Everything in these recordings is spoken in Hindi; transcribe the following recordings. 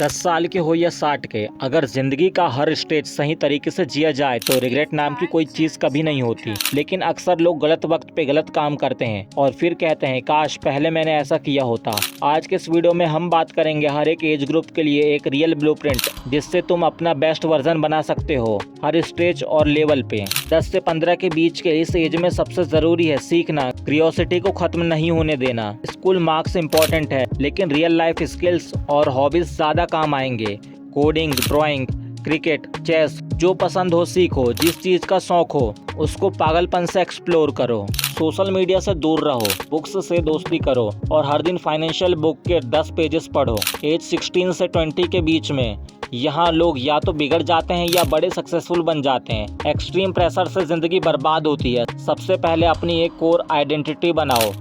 10 साल के हो या 60 के, अगर जिंदगी का हर स्टेज सही तरीके से जिया जाए तो रिग्रेट नाम की कोई चीज कभी नहीं होती। लेकिन अक्सर लोग गलत वक्त पे गलत काम करते हैं और फिर कहते हैं काश पहले मैंने ऐसा किया होता। आज के इस वीडियो में हम बात करेंगे हर एक एज ग्रुप के लिए एक रियल ब्लूप्रिंट जिससे तुम अपना बेस्ट वर्जन बना सकते हो हर स्टेज और लेवल पे। 10 से 15 के बीच के इस एज में सबसे जरूरी है सीखना, क्यूरियोसिटी को खत्म नहीं होने देना। स्कूल मार्क्स इम्पोर्टेंट है लेकिन रियल लाइफ स्किल्स और हॉबीज ज्यादा काम आएंगे। कोडिंग, ड्राइंग, क्रिकेट, चेस, जो पसंद हो सीखो। जिस चीज का शौक हो उसको पागलपन से एक्सप्लोर करो। सोशल मीडिया से दूर रहो, बुक्स से दोस्ती करो और हर दिन फाइनेंशियल बुक के 10 पेजेस पढ़ो। एज 16 से 20 के बीच में यहाँ लोग या तो बिगड़ जाते हैं या बड़े सक्सेसफुल बन जाते हैं। एक्सट्रीम प्रेशर से जिंदगी बर्बाद होती है। सबसे पहले अपनी एक कोर आइडेंटिटी बनाओ।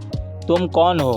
तुम कौन हो,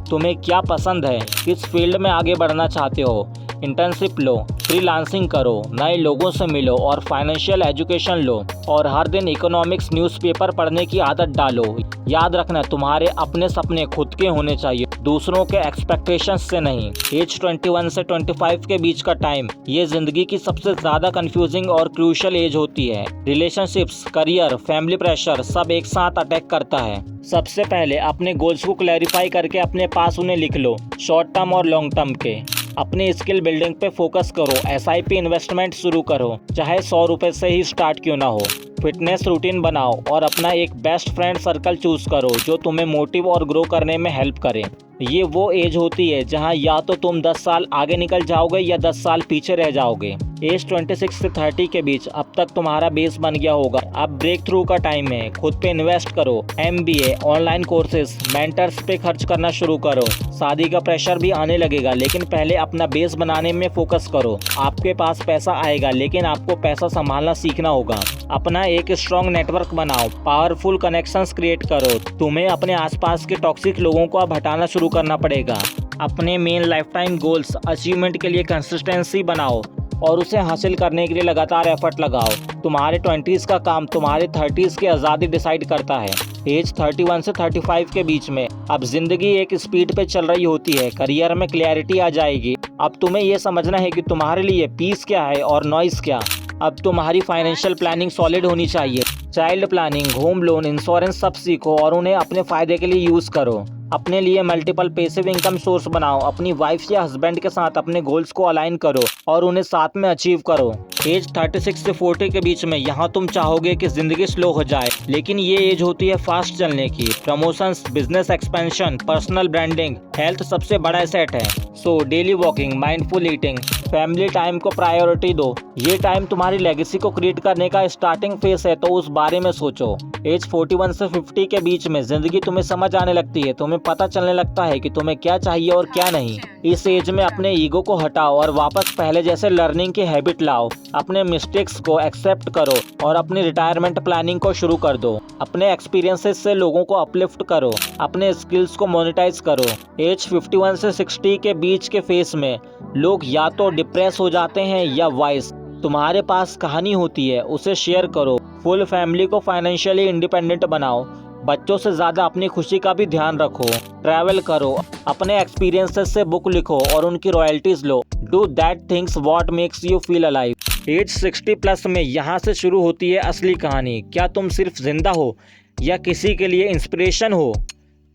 तुम्हें क्या पसंद है, किस फील्ड में आगे बढ़ना चाहते हो। इंटर्नशिप लो, फ्रीलांसिंग करो, नए लोगों से मिलो और फाइनेंशियल एजुकेशन लो और हर दिन इकोनॉमिक्स न्यूज़पेपर पढ़ने की आदत डालो। याद रखना तुम्हारे अपने सपने खुद के होने चाहिए, दूसरों के एक्सपेक्टेशंस से नहीं। एज 21 से 25 के बीच का टाइम ये जिंदगी की सबसे ज्यादा कंफ्यूजिंग और क्रूशियल एज होती है। रिलेशनशिप्स, करियर, फैमिली प्रेशर सब एक साथ अटैक करता है। सबसे पहले अपने गोल्स को क्लैरिफाई करके अपने पास उन्हें लिख लो, शॉर्ट टर्म और लॉन्ग टर्म के। अपनी स्किल बिल्डिंग पे फोकस करो, SIP इन्वेस्टमेंट शुरू करो, चाहे 100 रुपए से ही स्टार्ट क्यों ना हो। फिटनेस रूटीन बनाओ और अपना एक बेस्ट फ्रेंड सर्कल चूज करो जो तुम्हें मोटिव और ग्रो करने में हेल्प करे। ये वो एज होती है जहां या तो तुम 10 साल आगे निकल जाओगे या 10 साल पीछे रह जाओगे। एज 26 से 30 के बीच अब तक तुम्हारा बेस बन गया होगा। अब ब्रेक थ्रू का टाइम है। खुद पे इन्वेस्ट करो, MBA, ऑनलाइन कोर्सेज, मेंटर्स पे खर्च करना शुरू करो। शादी का प्रेशर भी आने लगेगा लेकिन पहले अपना बेस बनाने में फोकस करो। आपके पास पैसा आएगा लेकिन आपको पैसा संभालना सीखना होगा। अपना एक स्ट्रॉन्ग नेटवर्क बनाओ, पावरफुल कनेक्शंस क्रिएट करो। तुम्हें अपने आसपास के टॉक्सिक लोगों को अब हटाना शुरू करना पड़ेगा। अपने main life time goals achievement के लिए कंसिस्टेंसी बनाओ और उसे हासिल करने के लिए लगातार एफर्ट लगाओ। तुम्हारे 20s का काम तुम्हारे 30s की आज़ादी डिसाइड करता है। एज 31 से 35 के बीच में अब जिंदगी एक स्पीड पे चल रही होती है। करियर में क्लैरिटी आ जाएगी। अब तुम्हें ये समझना है कि तुम्हारे लिए पीस क्या है और नॉइस क्या। अब तुम्हारी फाइनेंशियल प्लानिंग सॉलिड होनी चाहिए। Child planning, home loan, insurance सब सीखो और उन्हें अपने फायदे के लिए यूज करो। अपने लिए मल्टीपल पैसिव इनकम सोर्स बनाओ। अपनी वाइफ या हस्बैंड के साथ अपने गोल्स को अलाइन करो और उन्हें साथ में अचीव करो। एज 36 से 40 के बीच में यहाँ तुम चाहोगे कि जिंदगी स्लो हो जाए लेकिन ये एज होती है फास्ट चलने की। Promotions, business expansion, personal branding, health सबसे बड़ा एसेट है। So daily walking, mindful eating, family time को प्रायोरिटी दो। ये टाइम तुम्हारी लेगेसी को क्रिएट करने का स्टार्टिंग फेस है तो उस बारे में सोचो। एज 41 से 50 के बीच में जिंदगी तुम्हें समझ आने लगती है। तुम्हें पता चलने लगता है कि तुम्हें क्या चाहिए और क्या नहीं। इस एज में अपने ईगो को हटाओ और वापस पहले जैसे लर्निंग की हैबिट लाओ। अपने मिस्टेक्स को एक्सेप्ट करो और अपनी रिटायरमेंट प्लानिंग को शुरू कर दो। अपने एक्सपीरियंसेस से लोगों को अपलिफ्ट करो, अपने स्किल्स को मोनेटाइज करो। एज 51 से 60 के बीच के फेस में लोग या तो डिप्रेस हो जाते हैं या वाइस। तुम्हारे पास कहानी होती है, उसे शेयर करो। फुल फैमिली को फाइनेंशियली इंडिपेंडेंट बनाओ। बच्चों से ज्यादा अपनी खुशी का भी ध्यान रखो। ट्रैवल करो, अपने एक्सपीरियंसेस से बुक लिखो और उनकी रॉयल्टीज लो। Do that things what makes you feel alive. Age 60 plus में यहाँ से शुरू होती है असली कहानी। क्या तुम सिर्फ जिंदा हो या किसी के लिए इंस्पिरेशन हो?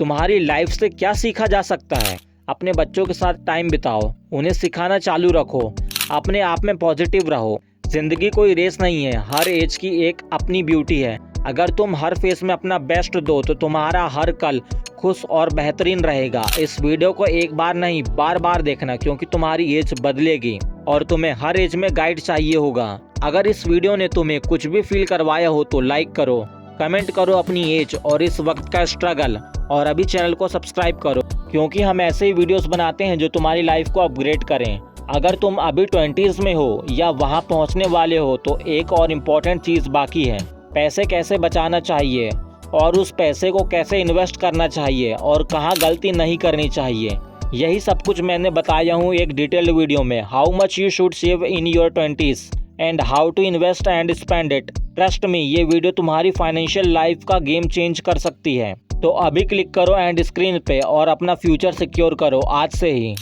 तुम्हारी लाइफ से क्या सीखा जा सकता है? अपने बच्चों के साथ टाइम बिताओ, उन्हें सिखाना चालू रखो, अपने आप में पॉजिटिव रहो। जिंदगी कोई रेस नहीं है, हर एज की एक अपनी ब्यूटी है। अगर तुम हर फेस में अपना बेस्ट दो तो तुम्हारा हर कल खुश और बेहतरीन रहेगा। इस वीडियो को एक बार नहीं बार बार देखना क्योंकि तुम्हारी एज बदलेगी और तुम्हें हर एज में गाइड चाहिए होगा। अगर इस वीडियो ने तुम्हें कुछ भी फील करवाया हो तो लाइक करो, कमेंट करो अपनी एज और इस वक्त का स्ट्रगल और अभी चैनल को सब्सक्राइब करो क्योंकि हम ऐसे ही वीडियोस बनाते हैं जो तुम्हारी लाइफ को अपग्रेड करें। अगर तुम अभी 20s में हो या वहां पहुंचने वाले हो तो एक और इम्पोर्टेंट चीज़ बाकी है। पैसे कैसे बचाना चाहिए और उस पैसे को कैसे इन्वेस्ट करना चाहिए और कहाँ गलती नहीं करनी चाहिए। यही सब कुछ मैंने बताया हूँ एक डिटेल्ड वीडियो में। How much you should save in your 20s and how to invest and spend it. Trust me, ये वीडियो तुम्हारी फाइनेंशियल लाइफ का गेम चेंज कर सकती है। तो अभी क्लिक करो एंड स्क्रीन पे और अपना फ्यूचर सिक्योर करो आज से ही।